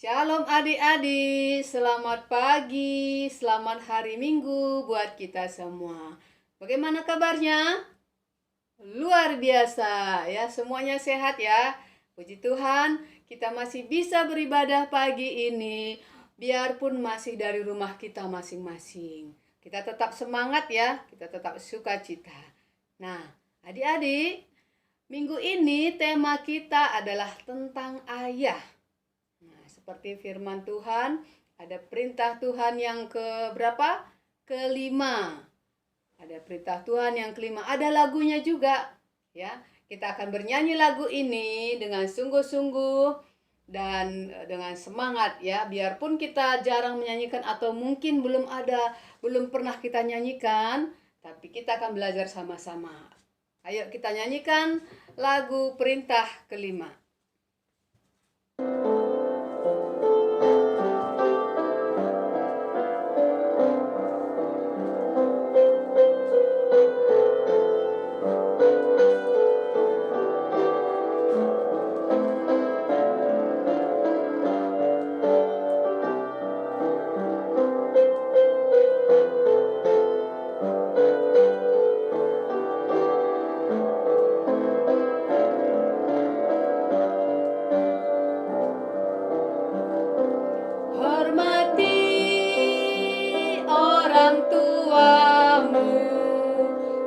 Shalom adik-adik, selamat pagi, selamat hari Minggu buat kita semua. Bagaimana kabarnya? Luar biasa ya, semuanya sehat ya. Puji Tuhan, kita masih bisa beribadah pagi ini, biarpun masih dari rumah kita masing-masing. Kita tetap semangat ya, kita tetap sukacita. Nah, adik-adik, minggu ini tema kita adalah tentang ayah. Seperti firman Tuhan, ada perintah Tuhan yang keberapa? Kelima. Ada perintah Tuhan yang kelima. Ada lagunya juga, ya. Kita akan bernyanyi lagu ini dengan sungguh-sungguh dan dengan semangat, ya. Biarpun kita jarang menyanyikan atau mungkin belum pernah kita nyanyikan, tapi kita akan belajar sama-sama. Ayo kita nyanyikan lagu perintah kelima.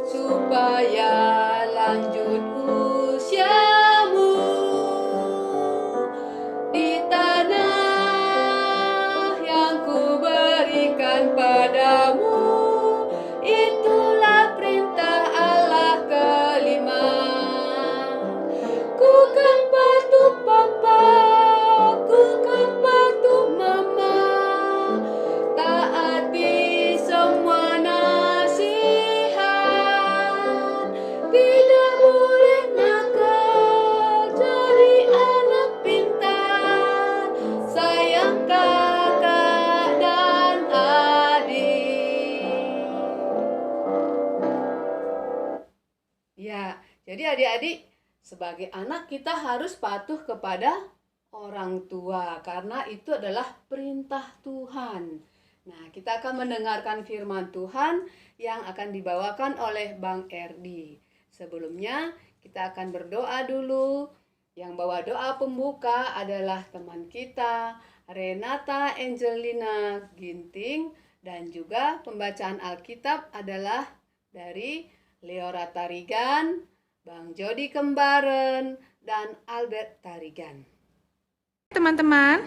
Supaya lanjut usiamu di tanah yang ku berikan padamu. Itulah perintah Allah kelima. Ku kan patuh papa, ku kan patuh mama, taati semua nasihat. Tidak boleh nakal, jadi anak pintar, sayang kakak dan adik. Ya, jadi adik-adik, sebagai anak kita harus patuh kepada orang tua karena itu adalah perintah Tuhan. Nah, kita akan mendengarkan firman Tuhan yang akan dibawakan oleh Bang Erdi. Sebelumnya, kita akan berdoa dulu. Yang bawa doa pembuka adalah teman kita, Renata Angelina Ginting. Dan juga pembacaan Alkitab adalah dari Leora Tarigan, Bang Jody Kembaren, dan Albert Tarigan. Teman-teman,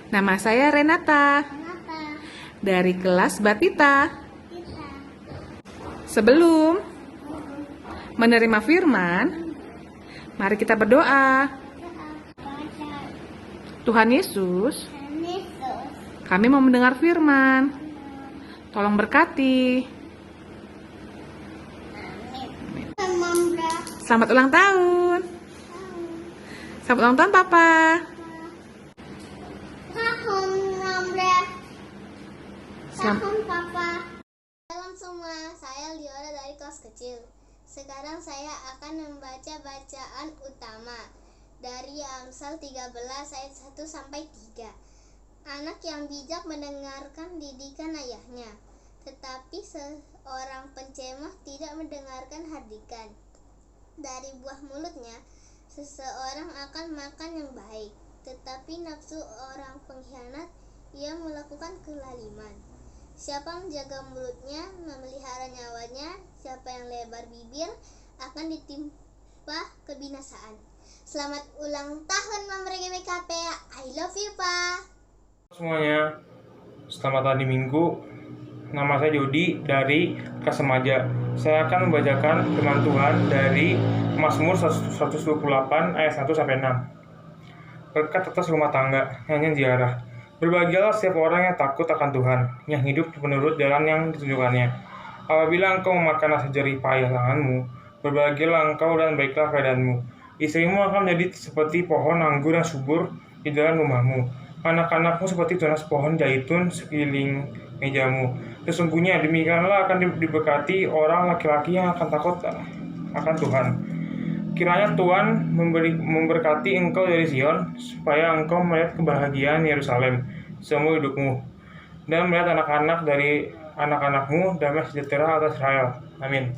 nama saya Renata dari kelas Batita. Sebelum menerima firman, mari kita berdoa. Tuhan Yesus, kami mau mendengar firman. Tolong berkati. Selamat ulang tahun. Selamat ulang tahun, Papa. Selamat Papa. Salam semua, saya Liora dari kelas kecil. Sekarang saya akan membaca bacaan utama dari Amsal 13 ayat 1 sampai 3. Anak yang bijak mendengarkan didikan ayahnya, tetapi seorang pencemooh tidak mendengarkan hardikan. Dari buah mulutnya seseorang akan makan yang baik, tetapi nafsu orang pengkhianat ia melakukan kelaliman. Siapa menjaga mulutnya memelihara nyawanya, siapa yang lebar bibir akan ditimpa kebinasaan. Selamat ulang tahun Mama GBKP, I love you Pa. Semuanya, selamat hari Minggu. Nama saya Jody dari kelas remaja. Saya akan membacakan firman Tuhan dari Mazmur 128 ayat 1 sampai 6. Berkat atas rumah tangga, nyanyian ziarah. Berbahagialah setiap orang yang takut akan Tuhan, yang hidup menurut jalan yang ditunjukkannya. Apabila engkau memakan nasi jerih payah tanganmu, berbahagialah engkau dan baiklah keadaanmu. Istrimu akan menjadi seperti pohon anggur yang subur di dalam rumahmu. Anak-anakmu seperti tunas pohon zaitun sekeliling mejamu. Sesungguhnya demikianlah akan diberkati orang laki-laki yang akan takut akan Tuhan. Kiranya Tuhan memberkati engkau dari Sion, supaya engkau melihat kebahagiaan Yerusalem seumur hidupmu, dan melihat anak-anak dari anak-anakmu damai sejahtera atas Israel. Amin.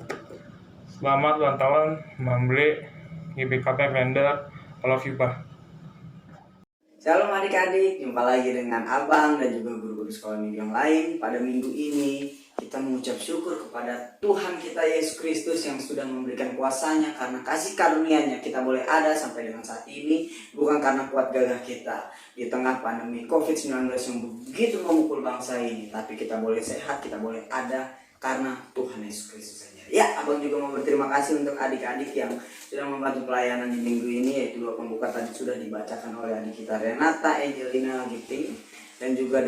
Selamat ulang tahun, Mamble, GBKP Vendor. I love you, Pak. Shalom adik-adik, jumpa lagi dengan Abang dan juga guru-guru sekolah minggu yang lain. Pada minggu ini kita mengucap syukur kepada Tuhan kita Yesus Kristus yang sudah memberikan kuasanya, karena kasih karunia-Nya kita boleh ada sampai dengan saat ini, bukan karena kuat gagah kita. Di tengah pandemi COVID-19 yang begitu memukul bangsa ini, tapi kita boleh sehat, kita boleh ada karena Tuhan Yesus Kristus saja. Ya, Abang juga mau berterima kasih untuk adik-adik yang sudah membantu pelayanan di minggu ini, yaitu doa pembuka tadi sudah dibacakan oleh adik kita Renata, Angelina, Gifting, dan juga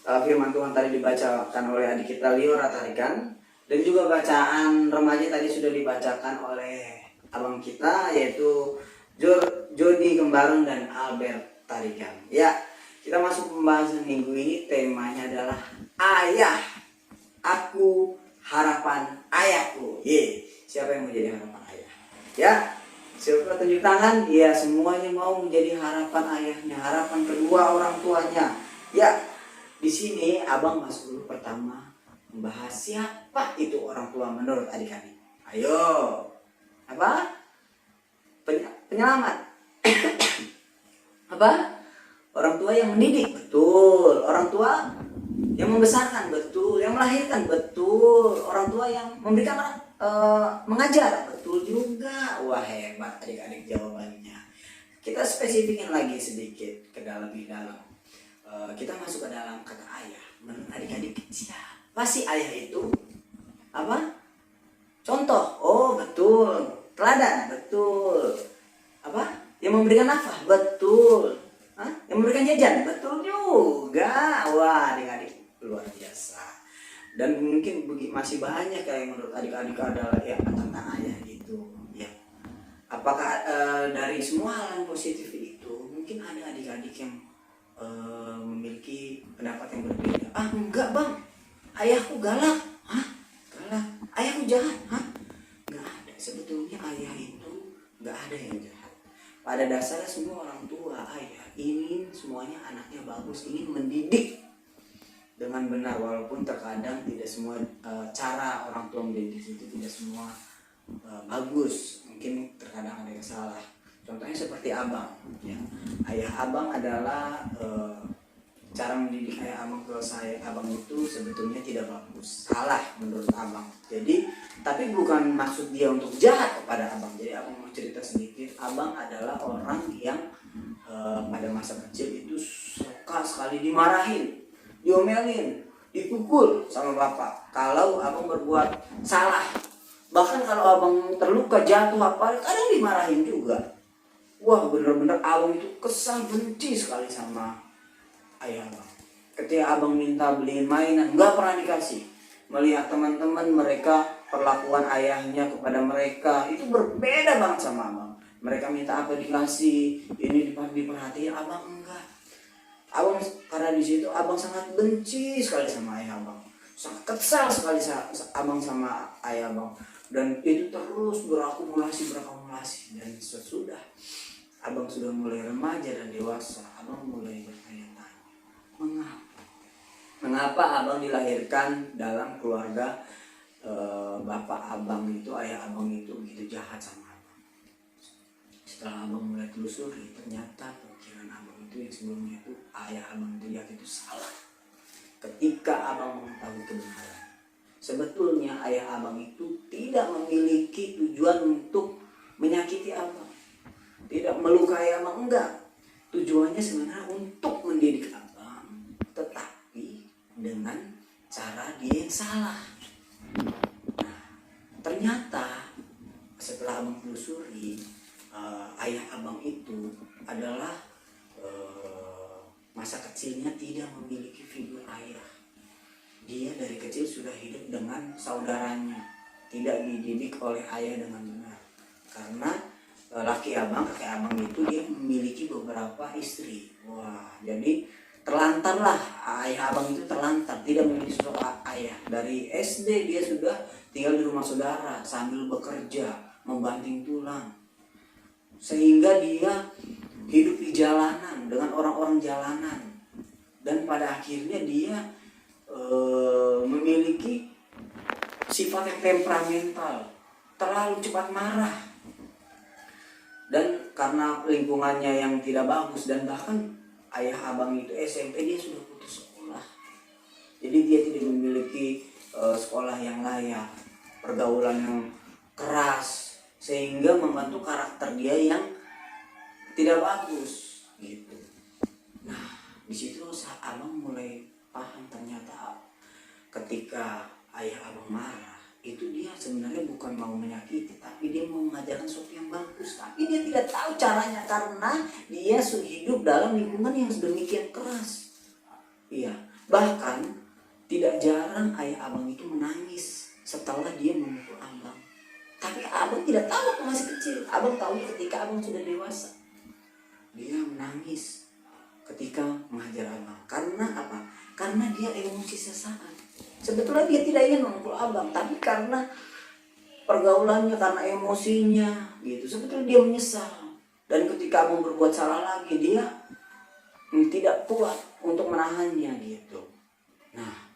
firman Tuhan tadi dibacakan oleh adik kita Liora Tarikan, dan juga bacaan remaja tadi sudah dibacakan oleh abang kita, yaitu Jody Kembareng dan Albert Tarikan. Ya, kita masuk pembahasan minggu ini, temanya adalah Ayah, Aku Harapan Ayahku. Siapa yang mau jadi harapan ayah? Ya, siapa tunjuk tangan? Ya, semuanya mau menjadi harapan ayahnya, harapan kedua orang tuanya. Ya, di sini abang masuk dulu pertama membahas siapa itu orang tua menurut adik-adik. Ayo, apa? Penyelamat. Apa? Orang tua yang mendidik, betul. Orang tua yang membesarkan, betul. Yang melahirkan, betul. Orang tua yang memberikan mengajar, betul juga. Wah, hebat adik-adik jawabannya. Kita spesifikin lagi sedikit lebih dalam. Kita masuk ke dalam kata ayah. Menurut adik-adik, siapa sih ayah itu? Apa? Contoh. Oh, betul. Teladan, betul. Apa? Yang memberikan nafkah, betul. Yang memberikan jajan, betul juga. Wah, adik-adik luar biasa. Dan mungkin masih banyak kayak menurut adik-adik adalah ya tentang ayah itu. Ya. Apakah dari semua hal yang positif itu mungkin ada adik-adik yang memiliki pendapat yang berbeda? Enggak bang, ayahku galak. Galak. Ayahku jahat. Enggak ada. Sebetulnya ayah itu enggak ada yang jahat. Pada dasarnya semua orang tua, ayah ingin semuanya anaknya bagus, ingin mendidik dengan benar, walaupun terkadang tidak semua cara orang tua mendidik itu tidak semua bagus, mungkin terkadang ada yang salah. Contohnya seperti abang, ya. Ayah abang adalah cara mendidik ayah abang ke abang itu sebetulnya tidak bagus, salah menurut abang. Jadi, tapi bukan maksud dia untuk jahat kepada abang. Jadi abang mau cerita sedikit, abang adalah orang yang pada masa kecil itu suka sekali dimarahin, diomelin, dipukul sama bapak kalau abang berbuat salah. Bahkan kalau abang terluka, jatuh apa, kadang dimarahin juga. Wah, bener-bener abang itu kesal, benci sekali sama ayah abang. Ketika abang minta beliin mainan, nggak pernah dikasih. Melihat teman-teman mereka, perlakuan ayahnya kepada mereka itu berbeda banget sama abang. Mereka minta apa dikasih, ini diperhatiin, abang enggak. Abang, karena di situ abang sangat benci sekali sama ayah abang, sangat kesal sekali abang sama ayah abang, dan itu terus berakumulasi, dan sesudah abang sudah mulai remaja dan dewasa, abang mulai bertanya-tanya, mengapa abang dilahirkan dalam keluarga bapak abang itu, ayah abang itu begitu jahat sama abang. Setelah abang mulai telusuri, ternyata pikiran abang itu yang sebelumnya itu ayah abang itu jahat itu salah. Ketika abang mengetahui kebenaran, sebetulnya ayah abang itu tidak memiliki tujuan untuk menyakiti abang, tidak melukai abang, enggak. Tujuannya sebenarnya untuk mendidik abang, tetapi dengan cara dia yang salah. Nah, ternyata setelah abang telusuri, ayah abang itu adalah masa kecilnya tidak memiliki figur ayah. Dia dari kecil sudah hidup dengan saudaranya, tidak dididik oleh ayah dengan benar. Karena kakek abang itu dia memiliki beberapa istri. Wah, jadi terlantarlah ayah abang itu, terlantar, tidak memiliki sosok ayah. Dari SD dia sudah tinggal di rumah saudara sambil bekerja, membanting tulang. sehingga dia hidup di jalanan dengan orang-orang jalanan, dan pada akhirnya dia memiliki sifat yang temperamental, terlalu cepat marah, dan karena lingkungannya yang tidak bagus, dan bahkan ayah abang itu SMP dia sudah putus sekolah, jadi dia tidak memiliki sekolah yang layak, pergaulan yang keras, sehingga membentuk karakter dia yang tidak bagus gitu. Nah, di situ abang mulai paham ternyata ketika ayah abang marah itu dia sebenarnya bukan mau menyakiti, tapi dia mau mengajarkan sesuatu yang bagus, tapi dia tidak tahu caranya karena dia hidup dalam lingkungan yang sedemikian keras. Iya, bahkan tidak jarang ayah abang itu menangis setelah dia memukul abang. Tapi abang tidak tahu, waktu masih kecil. Abang tahu ketika abang sudah dewasa. Dia menangis ketika mengajar abang. Karena apa? Karena dia emosi sesaat. Sebetulnya dia tidak ingin memukul abang, tapi karena pergaulannya, karena emosinya gitu. Sebetulnya dia menyesal. Dan ketika abang berbuat salah lagi, dia tidak kuat untuk menahannya gitu. Nah,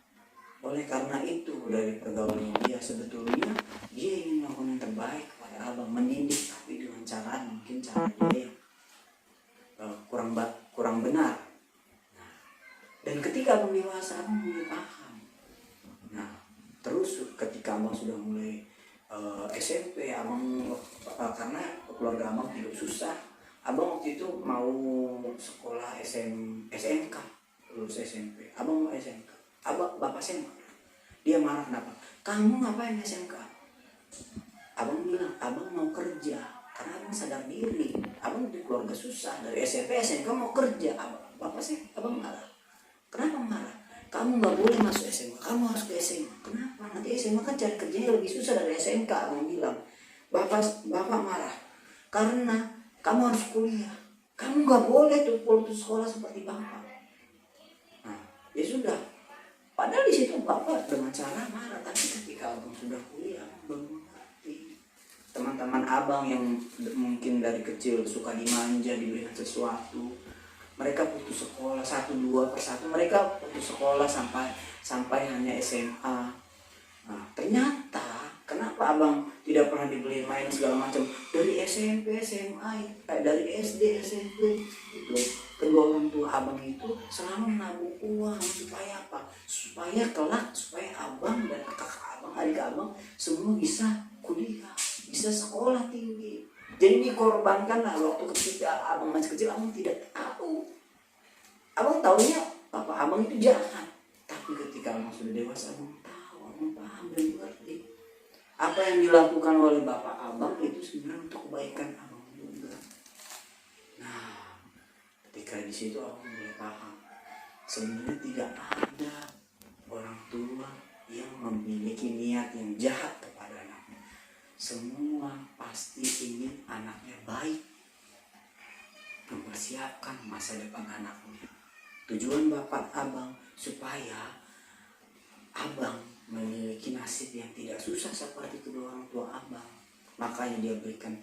oleh karena itu dari pergaulan dia sebetulnya dia ingin melakukan yang terbaik kepada abang, mendidik, tapi dengan cara mungkin cara dia yang kurang benar. Nah, dan ketika abang dewasa, abang mulai paham. Nah, terus ketika abang sudah mulai SMP, abang karena keluarga abang hidup susah, abang waktu itu mau sekolah SMK, lulus SMP, abang mau SMK. Bapak saya marah. Dia marah kenapa? Kamu ngapain SMK? Abang bilang, abang mau kerja. Karena abang sadar diri. Abang di keluarga susah. Dari SMP, SMK mau kerja. Abang marah. Kenapa marah? Kamu gak boleh masuk SMK. Kamu harus ke SMA. Kenapa? Nanti SMA kan cari kerjanya lebih susah dari SMK. Abang bilang. Bapak marah. Karena kamu harus kuliah. Kamu gak boleh tuh putus sekolah seperti bapak. Nah, ya sudah. Padahal di situ bapak dengan cara marah, tapi ketika abang sudah kuliah, abang mengerti. Teman-teman abang yang mungkin dari kecil suka dimanja, diberikan sesuatu, mereka putus sekolah 1-2 persatu, mereka putus sekolah sampai hanya SMA. Nah, ternyata kenapa abang tidak pernah dibeli main segala macam dari SMP, SMA, dari SD, SMP itu. Kedua orang tua abang itu selalu menabung uang supaya apa? Supaya kelak, supaya abang dan kakak abang, adik abang semua bisa kuliah, bisa sekolah tinggi. Jadi dikorbankan lah waktu ketika abang masih kecil, abang tidak tahu. Abang tahunya papa abang itu jahat. Tapi ketika abang sudah dewasa, abang tahu, abang paham dan mengerti. Apa yang dilakukan oleh bapak abang itu sebenarnya untuk kebaikan abang juga. Nah, ketika di situ aku mulai paham sebenarnya tidak ada orang tua yang memiliki niat yang jahat kepada anaknya. Semua pasti ingin anaknya baik, mempersiapkan masa depan anaknya. Tujuan bapak abang supaya abang memiliki nasib yang tidak susah seperti kedua orang tua abang. Makanya dia berikan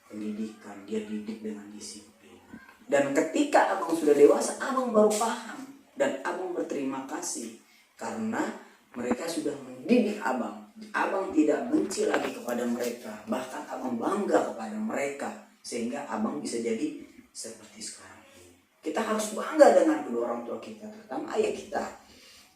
pendidikan, dia didik dengan disiplin. Dan ketika abang sudah dewasa, abang baru paham. Dan abang berterima kasih karena mereka sudah mendidik abang. Abang tidak benci lagi kepada mereka. Bahkan abang bangga kepada mereka. Sehingga abang bisa jadi seperti sekarang ini. Kita harus bangga dengan kedua orang tua kita, terutama ayah kita.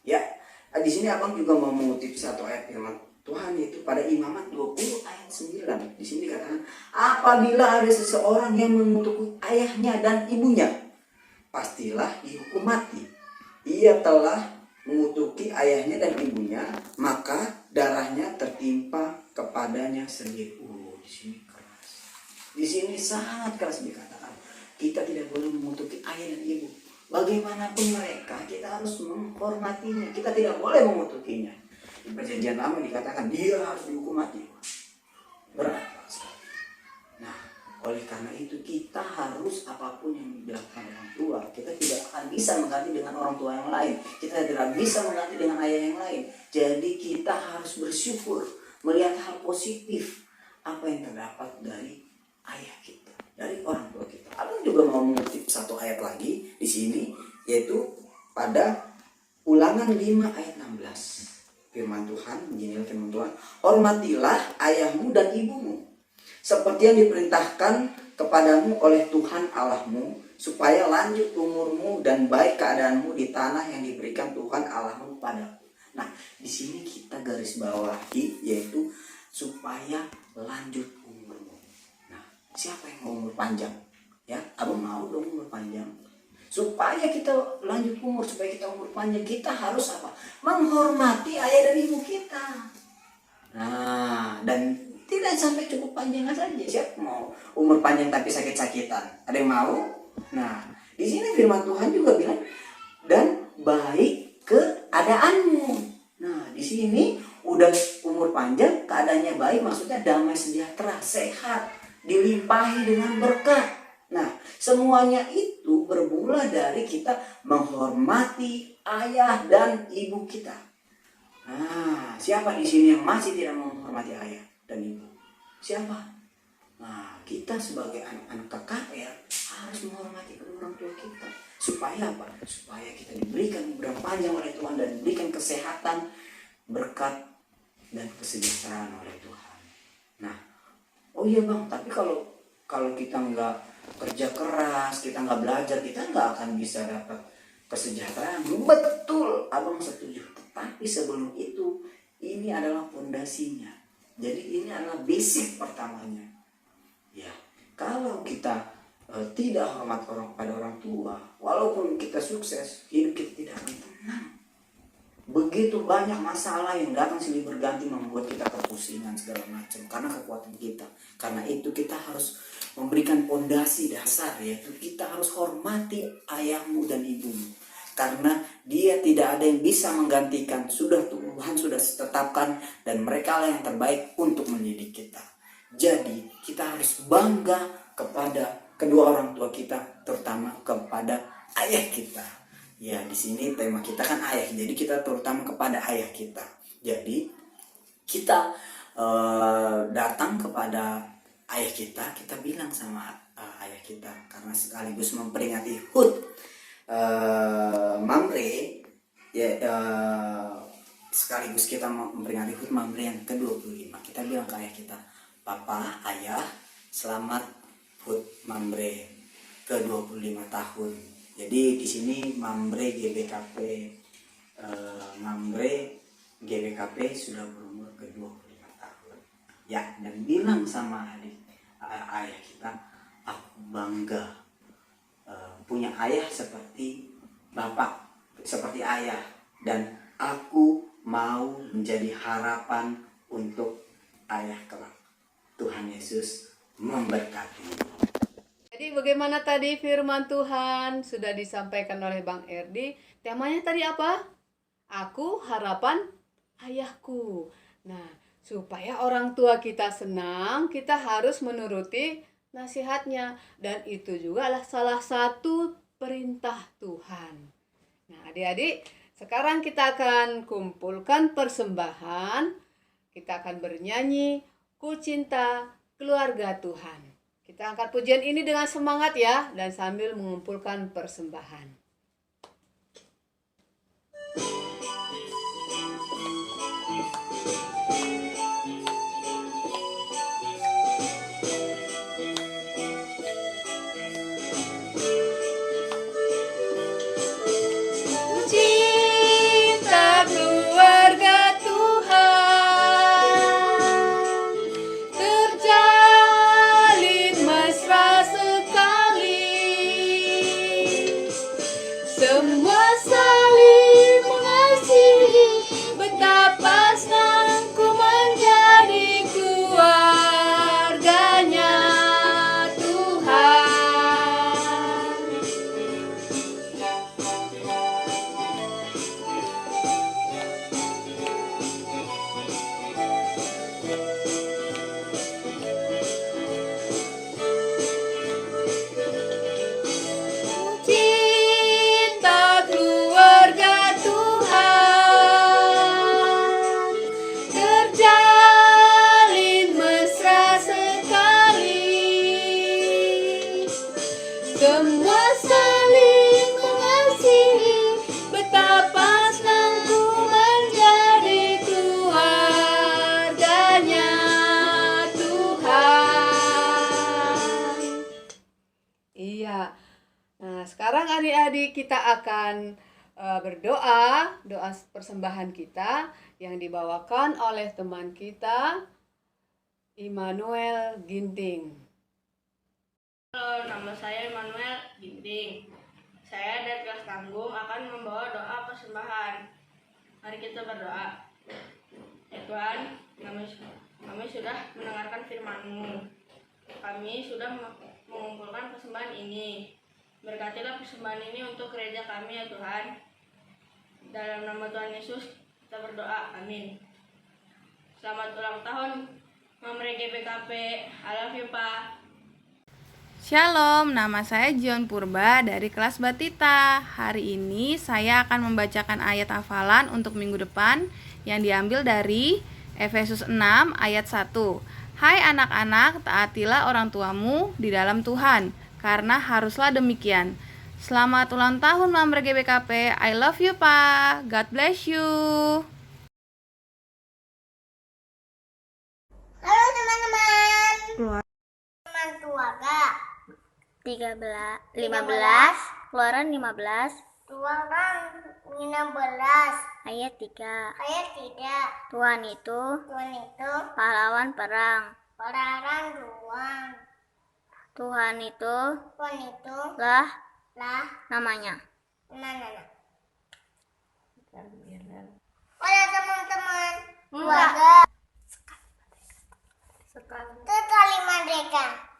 Ya, di sini abang juga mau mengutip satu ayat firman Tuhan, itu pada Imamat 20 ayat 9. Di sini dikatakan, apabila ada seseorang yang mengutuk ayahnya dan ibunya, pastilah dihukum mati. Ia telah mengutuki ayahnya dan ibunya, maka darahnya tertimpa kepadanya sendiri. Di sini keras. Di sini sangat keras dikatakan. Kita tidak boleh mengutuki ayah dan ibu. Bagaimanapun mereka, kita harus menghormatinya. Kita tidak boleh mengutukinya. Di Perjanjian Lama dikatakan dia harus dihukum mati. Berat sekali. Nah, oleh karena itu kita harus apapun yang dilakukan orang tua, kita tidak akan bisa mengganti dengan orang tua yang lain. Kita tidak bisa mengganti dengan ayah yang lain. Jadi kita harus bersyukur, melihat hal positif apa yang terdapat dari ayah kita. dari orang tua kita. Abang juga mau mengutip satu ayat lagi di sini, yaitu pada Ulangan 5 ayat 16. Firman Tuhan, beginilah firman Tuhan, hormatilah ayahmu dan ibumu, seperti yang diperintahkan kepadamu oleh Tuhan Allahmu, supaya lanjut umurmu dan baik keadaanmu di tanah yang diberikan Tuhan Allahmu padaku. Nah, di sini kita garis bawahi, yaitu supaya lanjut umurmu. Nah, siapa yang mau umur panjang? Ya, abang mau dong umur panjang. Supaya kita lanjut umur, supaya kita umur panjang, kita harus apa? Menghormati ayah dan ibu kita. Nah, dan tidak sampai cukup panjang saja. Siapa mau umur panjang tapi sakit-sakitan? Ada yang mau? Nah, di sini firman Tuhan juga bilang, dan baik keadaanmu. Nah, di sini udah umur panjang, keadaannya baik, maksudnya damai sejahtera, sehat, dilimpahi dengan berkat. Nah, semuanya itu bermula dari kita menghormati ayah dan ibu kita. Nah, siapa di sini yang masih tidak menghormati ayah dan ibu? Siapa? Nah, kita sebagai anak-anak KKR harus menghormati kedua orang tua kita. Supaya apa? Supaya kita diberikan umur panjang oleh Tuhan dan diberikan kesehatan, berkat, dan kesejahteraan oleh Tuhan. Nah, oh iya bang, tapi kalau kita nggak kerja keras, kita nggak belajar, kita nggak akan bisa dapat kesejahteraan. Betul, abang setuju. Tetapi sebelum itu, ini adalah fondasinya. Jadi ini adalah basic pertamanya. Ya, kalau kita tidak hormat pada orang tua, walaupun kita sukses, hidup kita tidak akan tenang. Begitu banyak masalah yang datang silih berganti membuat kita kepusingan segala macam karena kekuatan kita. Karena itu kita harus memberikan fondasi dasar, yaitu kita harus hormati ayahmu dan ibumu. Karena dia tidak ada yang bisa menggantikan, sudah Tuhan sudah tetapkan, dan mereka lah yang terbaik untuk mendidik kita. Jadi kita harus bangga kepada kedua orang tua kita, terutama kepada ayah kita. Ya, di sini tema kita kan ayah, jadi kita terutama kepada ayah kita. Jadi kita datang kepada ayah kita bilang sama ayah kita, karena sekaligus memperingati HUT Mamre, ya, sekaligus kita memperingati HUT Mamre yang ke-25. Kita bilang ke ayah kita, Papa, Ayah, selamat HUT Mamre ke-25 tahun. Jadi di sini Mamre GBKP sudah berumur ke-25 tahun. Ya, dan bilang sama ayah kita, aku bangga punya ayah seperti bapak, seperti ayah, dan aku mau menjadi harapan untuk ayah kelak. Tuhan Yesus memberkati. Jadi bagaimana tadi firman Tuhan sudah disampaikan oleh Bang Erdi. Temanya tadi apa? Aku harapan ayahku. Nah, supaya orang tua kita senang, kita harus menuruti nasihatnya. Dan itu juga adalah salah satu perintah Tuhan. Nah, adik-adik, sekarang kita akan kumpulkan persembahan. Kita akan bernyanyi, Ku Cinta Keluarga Tuhan. Kita angkat pujian ini dengan semangat ya, dan sambil mengumpulkan persembahan. Cinta keluarga Tuhan terjalin mesra sekali. Semua saling mengasihi, betapa senang ku menjadi keluarganya Tuhan. Cinta sekarang adik-adik kita akan berdoa, doa persembahan kita yang dibawakan oleh teman kita Immanuel Ginting. Halo, nama saya Immanuel Ginting. Saya dari kelas tanggung akan membawa doa persembahan. Mari kita berdoa. Ya Tuhan, kami sudah mendengarkan firman-Mu. Kami sudah mengumpulkan persembahan ini. Berkatilah persembahan ini untuk gereja kami ya Tuhan. Dalam nama Tuhan Yesus kita berdoa. Amin. Selamat ulang tahun Mamre GBKP. I love you, Pak. Shalom, nama saya Jion Purba dari kelas Batita. Hari ini saya akan membacakan ayat hafalan untuk minggu depan yang diambil dari Efesus 6 ayat 1. Hai anak-anak, taatilah orang tuamu di dalam Tuhan, karena haruslah demikian. Selamat ulang tahun Mamre GBKP. I love you, Pak. God bless you. Halo teman-teman. Keluar. Teman tua Kak. 15, Keluaran 15 Keluaran 16 ayat 3. ayat 3. Tuhan itu Tuhan itu pahlawan perang. pelaran ruang. Tuhan itu Tuhan itu lah lah namanya. mana? Oleh teman-teman keluarga sekali merdeka.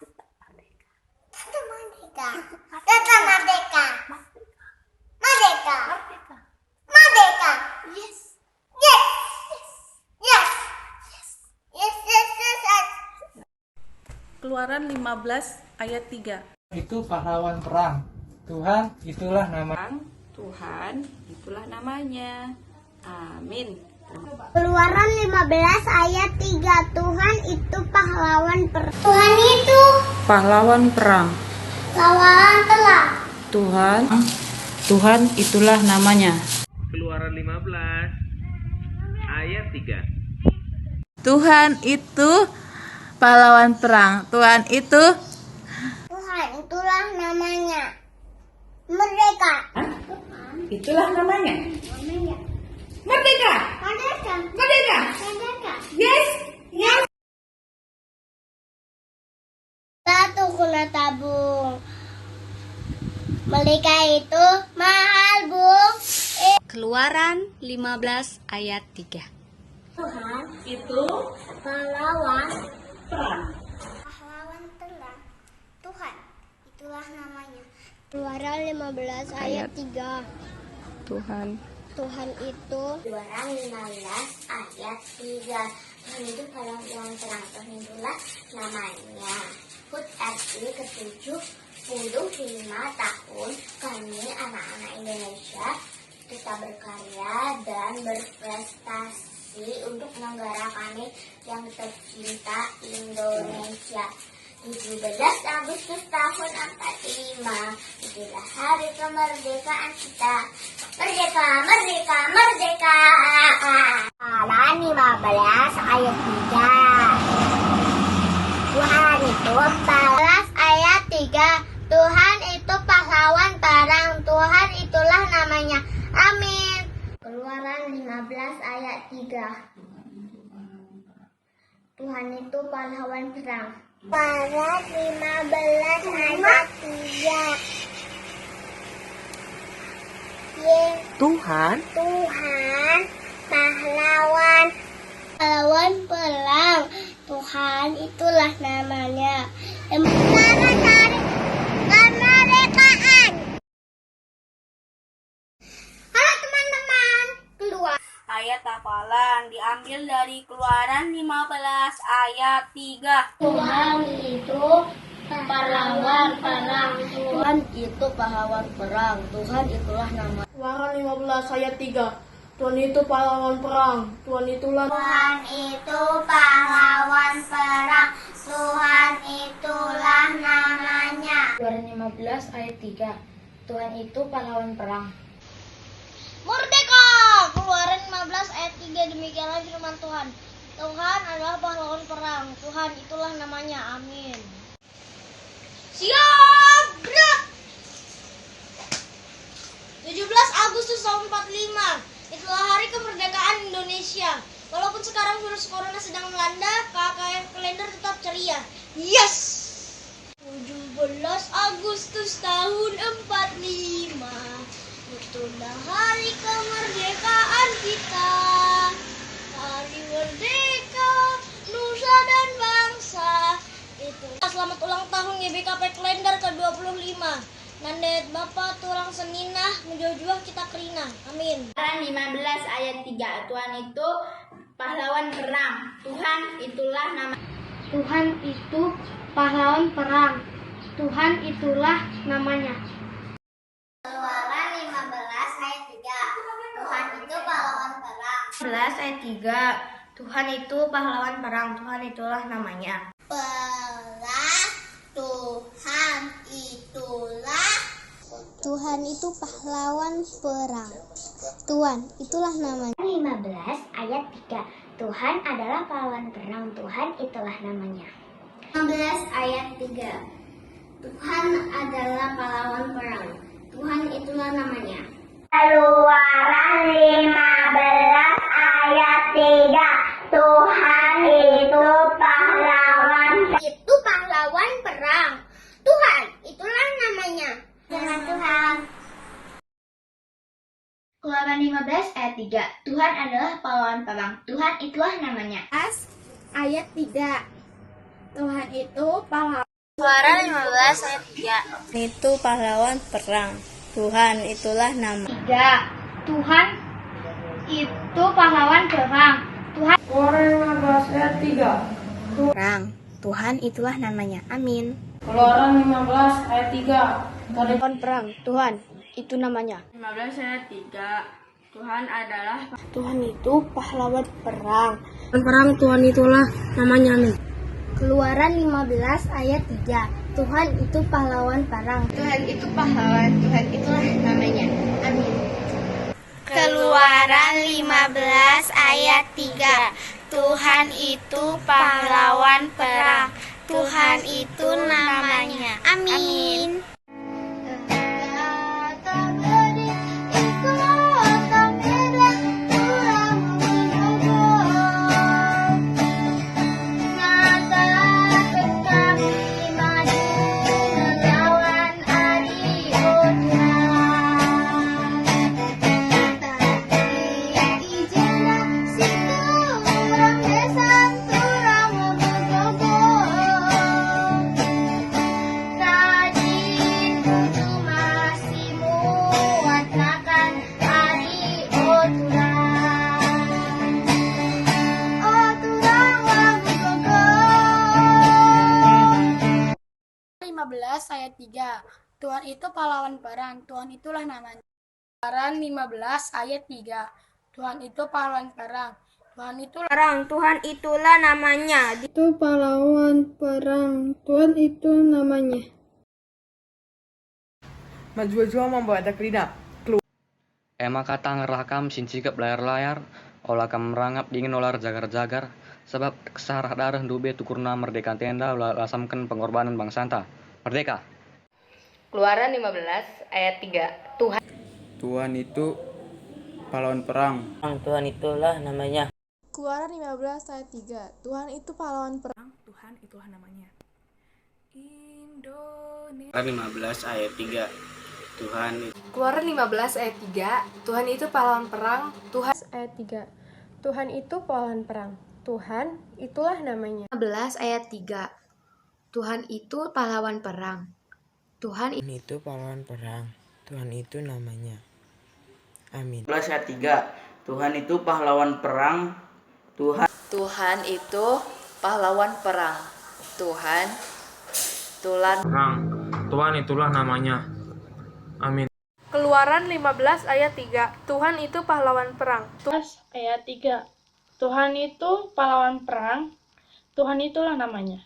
Merdeka. Tetap merdeka. Merdeka. Merdeka. Yes. Yes. Yes. Yes. Yes. Yes. Yes. Keluaran 15 ayat 3. Itu pahlawan perang. Tuhan itulah nama. Tuhan itulah namanya. Amin. Keluaran 15 ayat 3. Tuhan itu pahlawan perang. Tuhan itu Pahlawan perang. lawan telah. Tuhan itulah namanya. Keluaran 15 ayat 3. Tuhan itu pahlawan perang. Tuhan itu Tuhan itulah namanya. Merdeka. itulah namanya. Namanya. Merdeka. Merdeka. Merdeka. Merdeka. Yes. Yes. Satu guna tabung. Merdeka itu mahal, Bung. Keluaran 15 ayat 3. Tuhan itu pahlawan perang. Pahlawan perang. Tuhan itulah namanya. Keluaran 15 ayat 3. Tuhan itu Keluaran 15 ayat 3. Tuhan itu pahlawan perang. Tuhan itulah namanya. HUT RI ke-75 tahun kami anak-anak Indonesia kita berkarya dan berprestasi untuk negara kami yang tercinta Indonesia. 17 Agustus tahun 45 itulah hari kemerdekaan kita. Merdeka, merdeka, merdeka. Keluaran 15 ayat 3. Tuhan itu 14 ayat 3. Tuhan itu pahlawan perang. Tuhan itulah namanya. Amin. Keluaran 15 ayat 3. Tuhan itu pahlawan perang. Keluaran 15 ayat 3. Tuhan pahlawan perang. Tuhan itulah namanya. Selamat hari kemerdekaan. Halo teman-teman, keluar. Ayat hafalan diambil dari Keluaran 15 ayat 3. Tuhan itu pahlawan perang. Tuhan itu pahlawan perang. Tuhan itulah nama. Keluaran 15 ayat 3. Tuhan itu pahlawan perang. Tuhan itulah Tuhan itu pahlawan perang. Tuhan itulah namanya. Keluaran 15 ayat 3. Tuhan itu pahlawan perang. Merdeka! Keluaran 15 ayat 3. Demikianlah firman Tuhan. Tuhan adalah pahlawan perang. Tuhan itulah namanya. Amin. Siap! Gerak! Agustus tahun 45. Itulah hari kemerdekaan Indonesia. Walaupun sekarang virus corona sedang melanda, KKN kalender tetap ceria. Yes! 17 Agustus tahun 45. Itulah hari kemerdekaan kita. Hari merdeka, nusa dan bangsa. Selamat ulang tahun YBKP kalender ke-25. Nandet Bapak turang seninah, menjauh-jauh kita kerina. Amin. Keluaran 15 ayat 3. Tuhan itu pahlawan perang. Tuhan itulah nama. Tuhan itu pahlawan perang. Tuhan itulah namanya. Keluaran 15 ayat 3. Tuhan itu pahlawan perang. 15 ayat 3. Tuhan itu pahlawan perang. Tuhan itulah namanya. Tuhan itu pahlawan perang. Tuhan itulah namanya. 15 ayat 3. Tuhan adalah pahlawan perang. Tuhan itulah namanya. 15 ayat 3. Tuhan adalah pahlawan perang. Tuhan itulah namanya. Keluaran 15 ayat 3. Tuhan itu pahlawan. Itu pahlawan perang. Tuhan itulah namanya. Dengan Tuhan. Keluaran 15 ayat 3. Tuhan adalah pahlawan perang. Tuhan itulah namanya. Ayat 3. Tuhan itu pahlawan. Keluaran 15 ayat 3. Itu pahlawan perang. Tuhan itulah nama. 3. Tuhan itu pahlawan perang. Tuhan. Keluaran 15 ayat 3. Perang. Tuhan itulah namanya. Amin. Keluaran 15 ayat 3. Pahlawan perang. Tuhan itu namanya. 15 ayat 3. Tuhan adalah Tuhan itu pahlawan perang. Perang Tuhan itulah namanya. Amin. Keluaran 15 ayat 3. Tuhan itu pahlawan perang. Tuhan itu pahlawan. Tuhan itulah namanya. Amin. Keluaran 15 ayat 3. Tuhan itu pahlawan perang. Tuhan itu namanya. Amin. Ayat 3. Tuhan itu pahlawan perang. Tuhan itulah namanya. Keluaran 15 ayat 3. Tuhan itu pahlawan perang. Tuhan itu perang. Tuhan itulah namanya. Itu pahlawan perang. Tuhan itu namanya. Majua-jua membawa ada kerida. Ema kata ngerakam sincikep layar-layar, olah kam merangap dingin olar jagar-jagar, sebab kesarah darah dube tukurna merdeka tenda ulah lasamkan pengorbanan bangsanta. Merdeka. Keluaran 15 ayat 3. Tuhan itu pahlawan perang. Tuhan itulah namanya. Keluaran 15 ayat 3. Tuhan itu pahlawan perang. Tuhan itulah namanya. Indonesia. Keluaran 15 ayat 3. Tuhan. Keluaran 15 ayat 3. Tuhan itu pahlawan perang. Tuhan ayat 3. Tuhan itu pahlawan perang. Tuhan itulah namanya. 15 ayat 3. Tuhan itu pahlawan perang. Tuhan itu pahlawan perang. Tuhan itu namanya. Amin. 15 ayat 3. Tuhan itu pahlawan perang. Tuhan itu pahlawan perang. Tuhan itulah Perang. Tuhan itulah namanya. Amin. Keluaran 15 ayat 3. Tuhan itu pahlawan perang. Ayat 3. Tuhan itu pahlawan perang. Tuhan itulah namanya.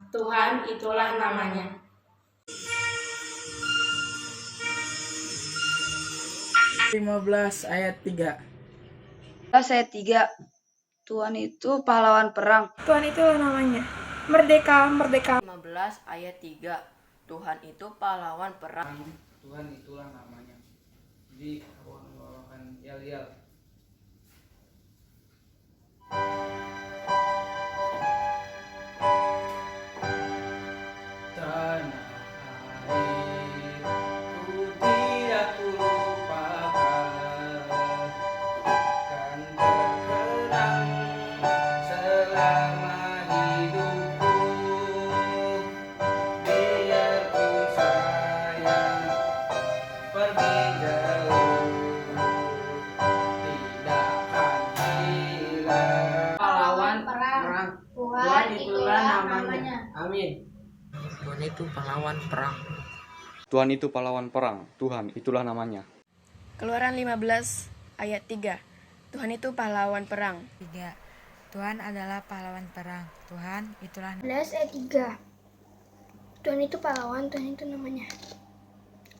Tuhan itulah namanya. Ayat 3. ayat 3. Tuhan itu pahlawan perang. Tuhan itulah namanya. Merdeka, merdeka. 15 ayat 3. Tuhan itu pahlawan perang. Tuhan itulah namanya. Jadi aku akan membawakan yel-yel. Tanah airku tidak kulupakan, kan terkenang selama hidupku. Biarpun saya pergi jauh, tidak akan hilang. Pahlawan perang, Tuhan itulah namanya. Amin. Tuhan itu pahlawan perang. Tuhan itu pahlawan perang, Tuhan itulah namanya. Keluaran 15 ayat 3. Tuhan itu pahlawan perang. 3. Tuhan adalah pahlawan perang. Tuhan itulah 11 ayat 3. Tuhan itu pahlawan, Tuhan itu namanya.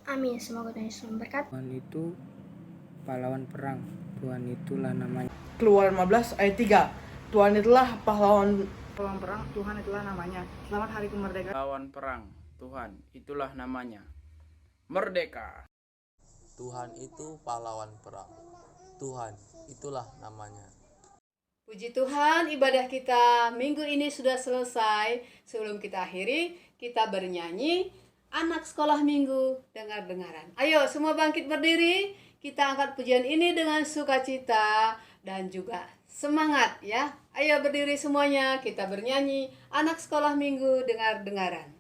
Amin. Semoga Tuhan Yesus memberkati. Tuhan itu pahlawan perang. Tuhan itulah namanya. Keluaran 15 ayat 3. Tuhan itulah pahlawan perang, Tuhan itulah namanya. Selamat Hari Kemerdekaan. Pahlawan perang, Tuhan itulah namanya. Merdeka. Tuhan itu pahlawan perang. Tuhan itulah namanya. Puji Tuhan, ibadah kita minggu ini sudah selesai. Sebelum kita akhiri, kita bernyanyi Anak Sekolah Minggu Dengar-dengaran. Ayo semua bangkit berdiri. Kita angkat pujian ini dengan sukacita dan juga semangat ya. Ayo berdiri semuanya, kita bernyanyi Anak Sekolah Minggu Dengar-dengaran.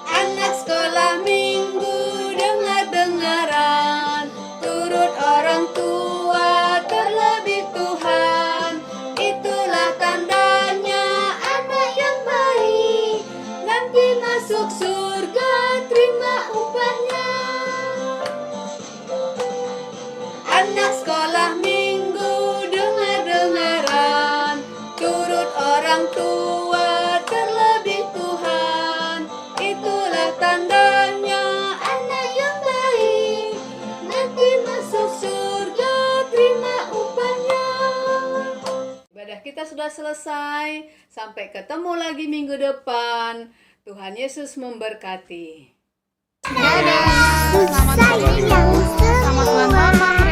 Anak sekolah minggu dengar-dengaran, turut orang tua terlebih Tuhan. Itulah tandanya anak yang baik, nanti masuk surga terima upahnya. Anak sekolah minggu dengar-dengaran, turut orang tua terlebih Tuhan. Itulah tandanya anak yang baik, nanti masuk surga terima upahnya. Ibadah kita sudah selesai. Sampai ketemu lagi minggu depan. Tuhan Yesus memberkati. Dadah. Selamat Selamat ulang tahun.